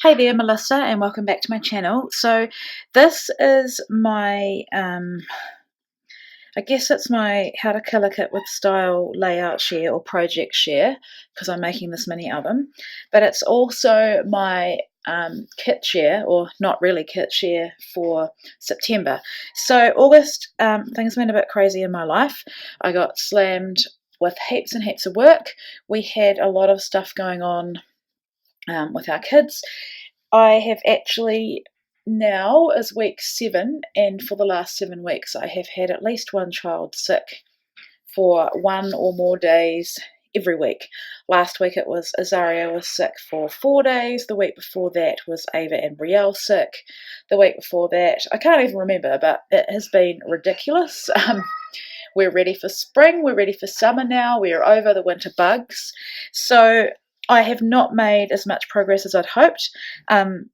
Hey there, Melissa, and welcome back to my channel. So this is my, I guess it's my How to Kill a Kit with Style layout share or project share, because I'm making this mini album. But it's also my kit share, or not really kit share, for September. So August, things went a bit crazy in my life. I got slammed with heaps and heaps of work. We had a lot of stuff going on with our kids. I have actually, now is week 7, and for the last 7 weeks I have had at least one child sick for 1 or more days every week. Last week it was Azaria was sick for 4 days. The week before that was Ava and Brielle sick. The week before that, I can't even remember, but it has been ridiculous. We're ready for spring, we're ready for summer now, we're over the winter bugs. So I have not made as much progress as I'd hoped. In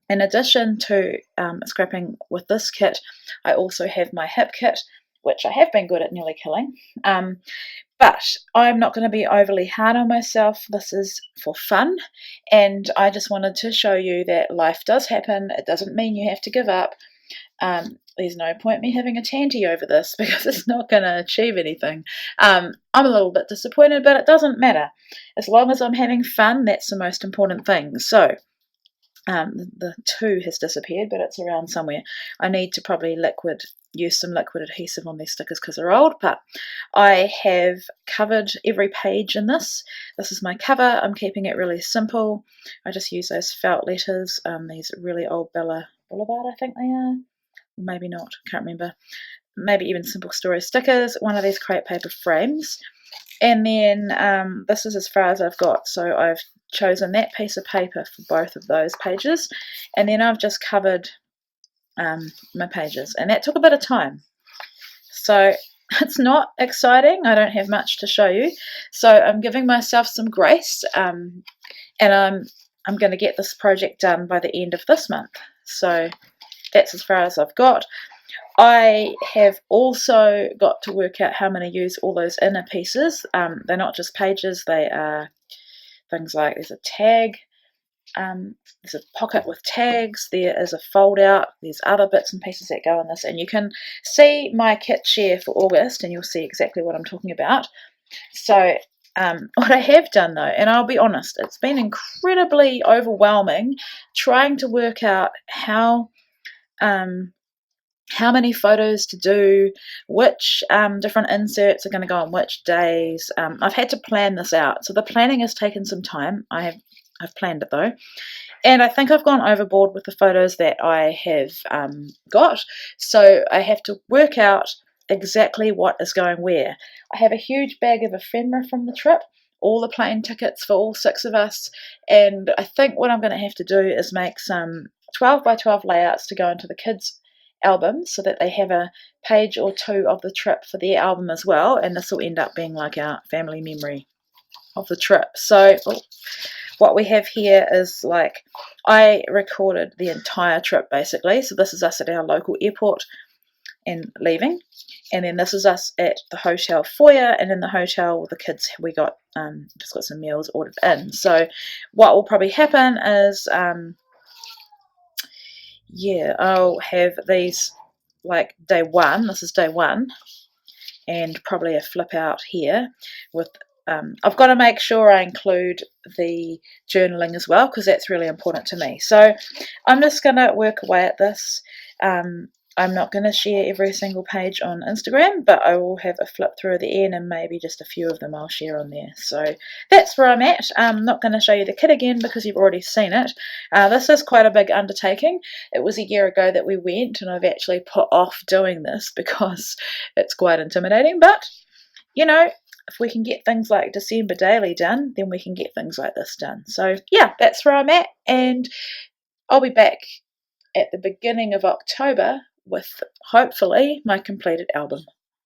addition to scrapping with this kit, I also have my hip kit, which I have been good at nearly killing. But I'm not going to be overly hard on myself. This is for fun, and I just wanted to show you that life does happen. It doesn't mean you have to give up. There's no point me having a tanty over this because it's not going to achieve anything. I'm a little bit disappointed, but it doesn't matter. As long as I'm having fun, that's the most important thing. So the 2 has disappeared, but it's around somewhere. I need to probably use some liquid adhesive on these stickers because they're old, but I have covered every page in this. This is my cover. I'm keeping it really simple. I just use those felt letters, these really old Bella Boulevard, I think they are. Maybe not, can't remember. Maybe even Simple Story stickers, one of these crepe paper frames. And then this is as far as I've got. So I've chosen that piece of paper for both of those pages. And then I've just covered my pages. And that took a bit of time. So it's not exciting. I don't have much to show you. So I'm giving myself some grace. And I'm going to get this project done by the end of this month. So that's as far as I've got. I have also got to work out how I'm going to use all those inner pieces. They're not just pages, they are things like there's a tag, there's a pocket with tags, there is a fold out, there's other bits and pieces that go in this, and you can see my kit share for August and you'll see exactly what I'm talking about. So what I have done though, and I'll be honest, it's been incredibly overwhelming trying to work out how many photos to do, which different inserts are going to go on which days. I've had to plan this out, so the planning has taken some time. I've planned it though, and I think I've gone overboard with the photos that I have got, so I have to work out exactly what is going where. I have a huge bag of ephemera from the trip, all the plane tickets for all 6 of us, and I think what I'm going to have to do is make some 12 by 12 layouts to go into the kids' album so that they have a page or 2 of the trip for their album as well, and this will end up being like our family memory of the trip. So what we have here is, like, I recorded the entire trip basically. So this is us at our local airport and leaving, and then this is us at the hotel foyer, and in the hotel with the kids we got just got some meals ordered in. So what will probably happen is I'll have these like day 1. This is day 1, and probably a flip out here with I've got to make sure I include the journaling as well because that's really important to me. So I'm just going to work away at this. I'm not going to share every single page on Instagram, but I will have a flip through at the end, and maybe just a few of them I'll share on there. So that's where I'm at. I'm not going to show you the kit again because you've already seen it. This is quite a big undertaking. It was a year ago that we went, and I've actually put off doing this because it's quite intimidating. But, you know, if we can get things like December daily done, then we can get things like this done. So yeah, that's where I'm at, and I'll be back at the beginning of October with hopefully my completed album.